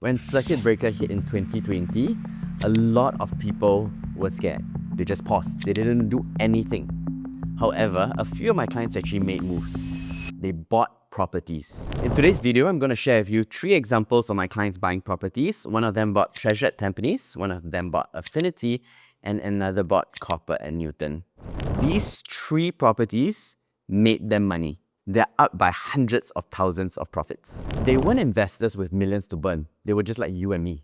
When circuit breaker hit in 2020, a lot of people were scared. They just paused. They didn't do anything. However, a few of my clients actually made moves. They bought properties. In today's video, I'm going to share with you 3 examples of my clients buying properties. One of them bought Treasure at Tampines, one of them bought Affinity, and another bought Copper at Newton. These 3 properties made them money. They're up by hundreds of thousands of profits. They weren't investors with millions to burn. They were just like you and me.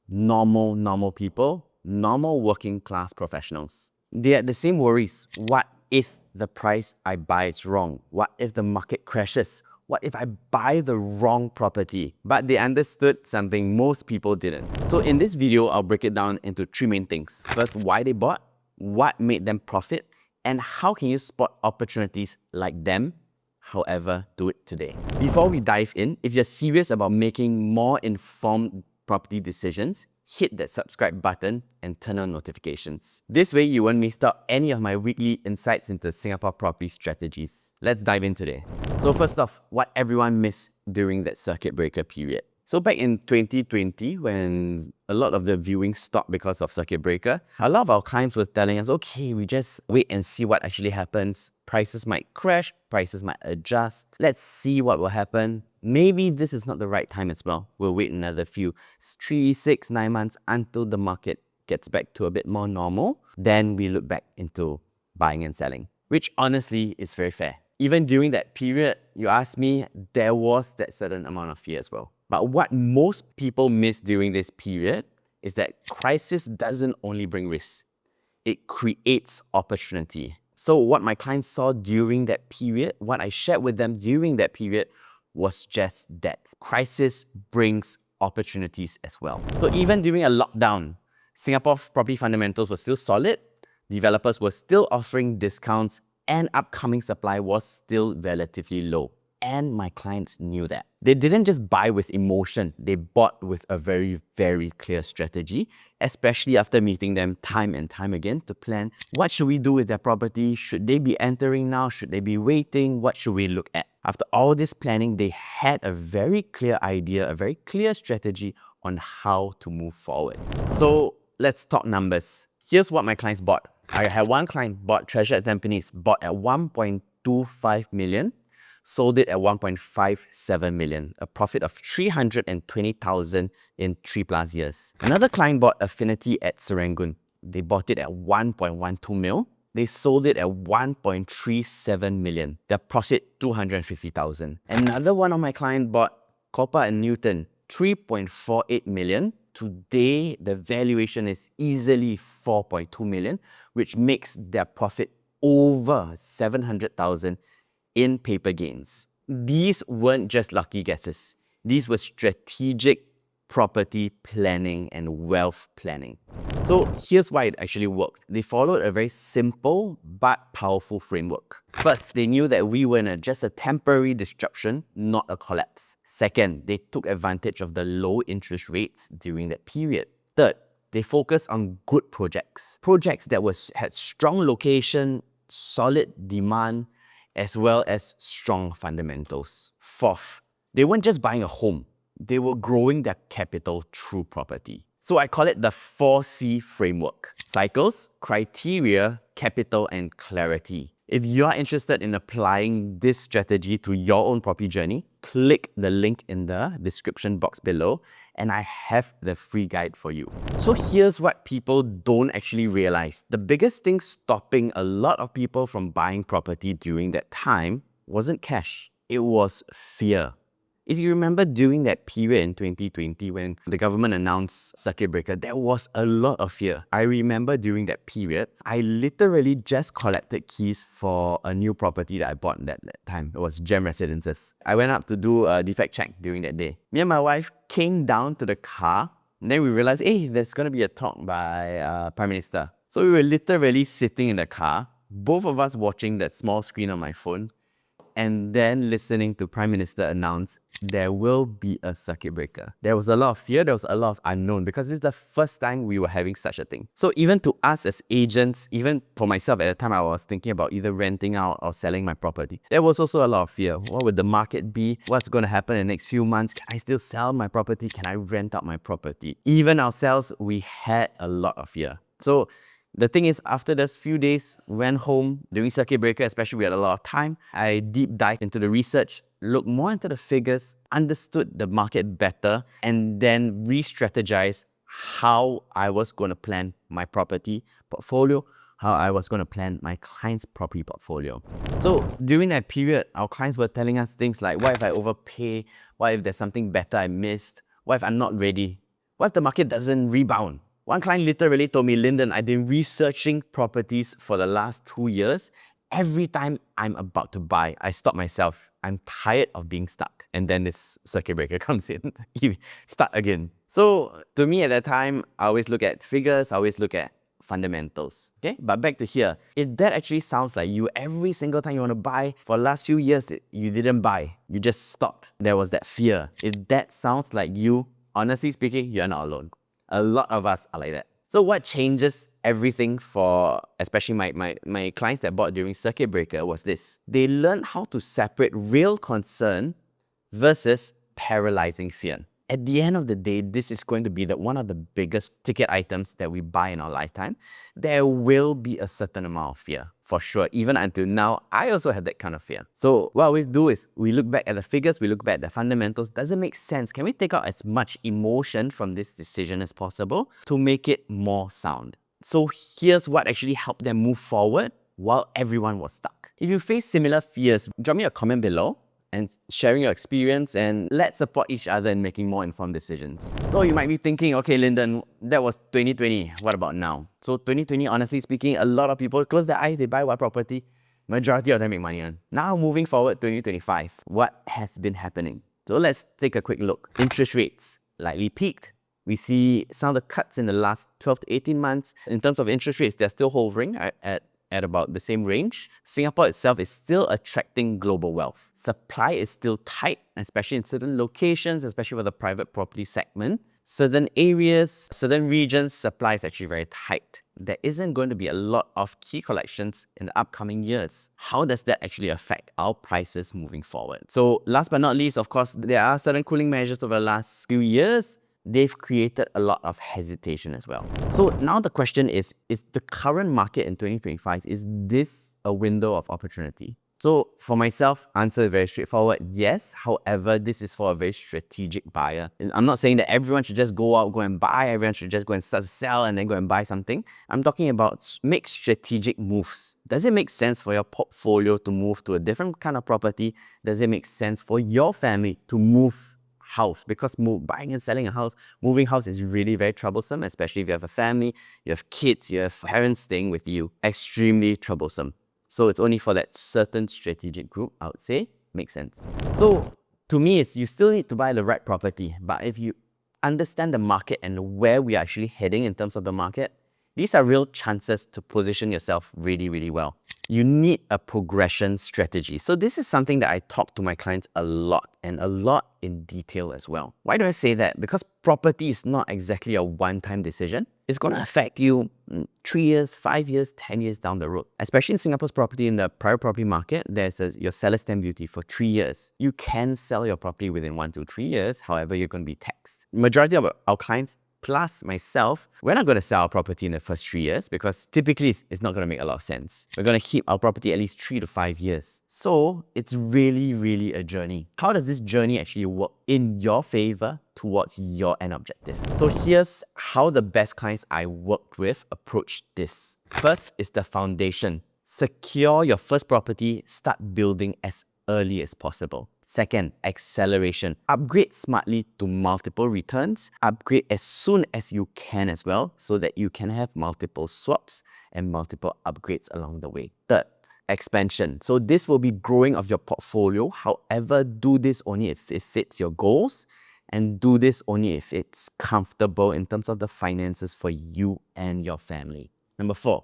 Normal people, normal working class professionals. They had the same worries. What if the price I buy is wrong? What if the market crashes? What if I buy the wrong property? But they understood something most people didn't. So in this video, I'll break it down into 3 main things. First, why they bought, what made them profit, and how can you spot opportunities like them. However, do it today. Before we dive in, if you're serious about making more informed property decisions, hit that subscribe button and turn on notifications. This way, you won't miss out any of my weekly insights into Singapore property strategies. Let's dive in today. So first off, what everyone missed during that circuit breaker period. So back in 2020, when a lot of the viewing stopped because of circuit breaker, a lot of our clients were telling us, okay, we just wait and see what actually happens. Prices might crash, prices might adjust. Let's see what will happen. Maybe this is not the right time as well. We'll wait another few 3, 6, 9 months until the market gets back to a bit more normal. Then we look back into buying and selling, which honestly is very fair. Even during that period, you ask me, there was that certain amount of fear as well. But what most people miss during this period is that crisis doesn't only bring risk, it creates opportunity. So what my clients saw during that period, what I shared with them during that period was just that. Crisis brings opportunities as well. So even during a lockdown, Singapore's property fundamentals were still solid, developers were still offering discounts, and upcoming supply was still relatively low. And my clients knew that. They didn't just buy with emotion, they bought with a very, very clear strategy, especially after meeting them time and time again to plan what should we do with their property, should they be entering now, should they be waiting, what should we look at. After all this planning, they had a very clear idea, a very clear strategy on how to move forward. So let's talk numbers. Here's what my clients bought. I had one client bought Treasure at Tampines, bought at 1.25 million, sold it at 1.57 million, a profit of 320,000 in 3+ years. Another client bought Affinity at Serangoon. They bought it at 1.12 mil. They sold it at 1.37 million. Their profit, 250,000. Another one of my clients bought Copper at Newton, 3.48 million. Today, the valuation is easily 4.2 million, which makes their profit over 700,000 in paper gains. These weren't just lucky guesses. These were strategic property planning and wealth planning. So here's why it actually worked. They followed a very simple but powerful framework. First, they knew that we were in just a temporary disruption, not a collapse. Second, they took advantage of the low interest rates during that period. Third, they focused on good projects. Projects that had strong location, solid demand, as well as strong fundamentals. Fourth, they weren't just buying a home, they were growing their capital through property. So I call it the 4C framework: cycles, criteria, capital, and clarity. If you are interested in applying this strategy to your own property journey, click the link in the description box below and I have the free guide for you. So here's what people don't actually realize. The biggest thing stopping a lot of people from buying property during that time wasn't cash, it was fear. If you remember during that period in 2020 when the government announced circuit breaker, there was a lot of fear. I remember during that period, I literally just collected keys for a new property that I bought at that time. It was Gem Residences. I went up to do a defect check during that day. Me and my wife came down to the car and then we realized, hey, there's going to be a talk by Prime Minister. So we were literally sitting in the car, both of us watching that small screen on my phone, and then listening to Prime Minister announce there will be a circuit breaker. There was a lot of fear, there was a lot of unknown because this is the first time we were having such a thing. So even to us as agents, even for myself at the time I was thinking about either renting out or selling my property, there was also a lot of fear. What would the market be? What's going to happen in the next few months? Can I still sell my property? Can I rent out my property? Even ourselves, we had a lot of fear. So the thing is, after those few days, went home during circuit breaker, especially we had a lot of time, I deep dived into the research, looked more into the figures, understood the market better, and then re-strategized how I was going to plan my property portfolio, how I was going to plan my client's property portfolio. So during that period, our clients were telling us things like, what if I overpay? What if there's something better I missed? What if I'm not ready? What if the market doesn't rebound? One client literally told me, Linden, I've been researching properties for the last 2 years. Every time I'm about to buy, I stop myself. I'm tired of being stuck. And then this circuit breaker comes in. Start again. So to me at that time, I always look at figures, I always look at fundamentals. Okay, but back to here. If that actually sounds like you, every single time you want to buy, for the last few years, you didn't buy. You just stopped. There was that fear. If that sounds like you, honestly speaking, you're not alone. A lot of us are like that. So what changes everything for especially my clients that bought during circuit breaker was this. They learned how to separate real concern versus paralyzing fear. At the end of the day, this is going to be one of the biggest ticket items that we buy in our lifetime. There will be a certain amount of fear, for sure. Even until now, I also have that kind of fear. So what I always do is we look back at the figures, we look back at the fundamentals. Does it make sense? Can we take out as much emotion from this decision as possible to make it more sound? So here's what actually helped them move forward while everyone was stuck. If you face similar fears, drop me a comment below and sharing your experience, and let's support each other in making more informed decisions. So you might be thinking, okay, Linden, that was 2020. What about now? So 2020, honestly speaking, a lot of people close their eyes, they buy one property. Majority of them make money on. Now moving forward, 2025, what has been happening? So let's take a quick look. Interest rates likely peaked. We see some of the cuts in the last 12 to 18 months. In terms of interest rates, they're still hovering at about the same range. Singapore itself is still attracting global wealth. Supply is still tight, especially in certain locations, especially for the private property segment. Certain areas, certain regions, supply is actually very tight. There isn't going to be a lot of key collections in the upcoming years. How does that actually affect our prices moving forward? So last but not least, of course, there are certain cooling measures over the last few years. They've created a lot of hesitation as well. So now the question is the current market in 2025, is this a window of opportunity? So for myself, answer is very straightforward, yes. However, this is for a very strategic buyer. I'm not saying that everyone should just go out, go and buy, everyone should just go and start to sell and then go and buy something. I'm talking about make strategic moves. Does it make sense for your portfolio to move to a different kind of property? Does it make sense for your family to move house? Because buying and selling a house, moving house is really very troublesome, especially if you have a family, you have kids, you have parents staying with you. Extremely troublesome. So it's only for that certain strategic group, I would say, makes sense. So to me, you still need to buy the right property. But if you understand the market and where we are actually heading in terms of the market, these are real chances to position yourself really, really well. You need a progression strategy. So this is something that I talk to my clients a lot, and a lot in detail as well. Why do I say that? Because property is not exactly a one-time decision. It's going to affect you 3 years, 5 years, 10 years down the road. Especially in Singapore's property, in the private property market, there's your seller's stamp duty for 3 years. You can sell your property within 1 to 3 years, however, you're going to be taxed. Majority of our clients, plus myself, we're not going to sell our property in the first 3 years because typically it's not going to make a lot of sense. We're going to keep our property at least 3 to 5 years. So it's really, really a journey. How does this journey actually work in your favor towards your end objective? So here's how the best clients I worked with approach this. First is the foundation. Secure your first property, start building as early as possible. Second, acceleration. Upgrade smartly to multiple returns. Upgrade as soon as you can as well, so that you can have multiple swaps and multiple upgrades along the way. Third, expansion. So this will be growing of your portfolio. However, do this only if it fits your goals, and do this only if it's comfortable in terms of the finances for you and your family. Number 4,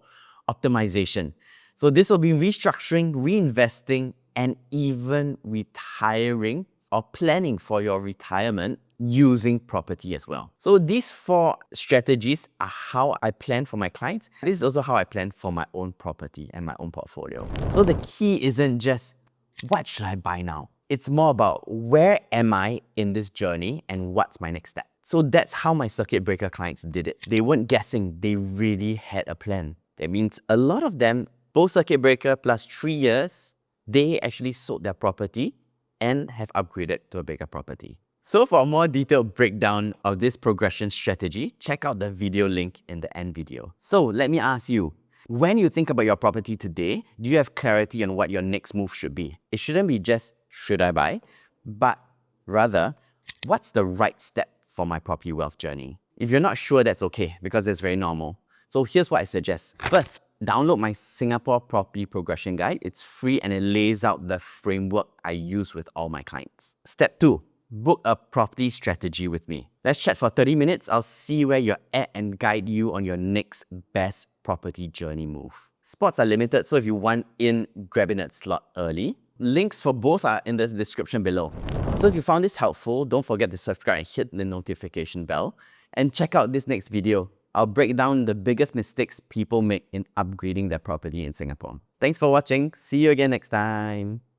optimization. So this will be restructuring, reinvesting, and even retiring or planning for your retirement using property as well. So these 4 strategies are how I plan for my clients. This is also how I plan for my own property and my own portfolio. So the key isn't just what should I buy now? It's more about where am I in this journey and what's my next step. So that's how my circuit breaker clients did it. They weren't guessing, they really had a plan. That means a lot of them, post circuit breaker plus 3 years, they actually sold their property and have upgraded to a bigger property. So for a more detailed breakdown of this progression strategy, check out the video link in the end video. So let me ask you, when you think about your property today, do you have clarity on what your next move should be? It shouldn't be just, should I buy? But rather, what's the right step for my property wealth journey? If you're not sure, that's okay, because it's very normal. So here's what I suggest. First, download my Singapore Property Progression Guide. It's free and it lays out the framework I use with all my clients. Step 2, book a property strategy with me. Let's chat for 30 minutes. I'll see where you're at and guide you on your next best property journey move. Spots are limited, so if you want in, grab in that slot early. Links for both are in the description below. So if you found this helpful, don't forget to subscribe and hit the notification bell. And check out this next video. I'll break down the biggest mistakes people make in upgrading their property in Singapore. Thanks for watching. See you again next time.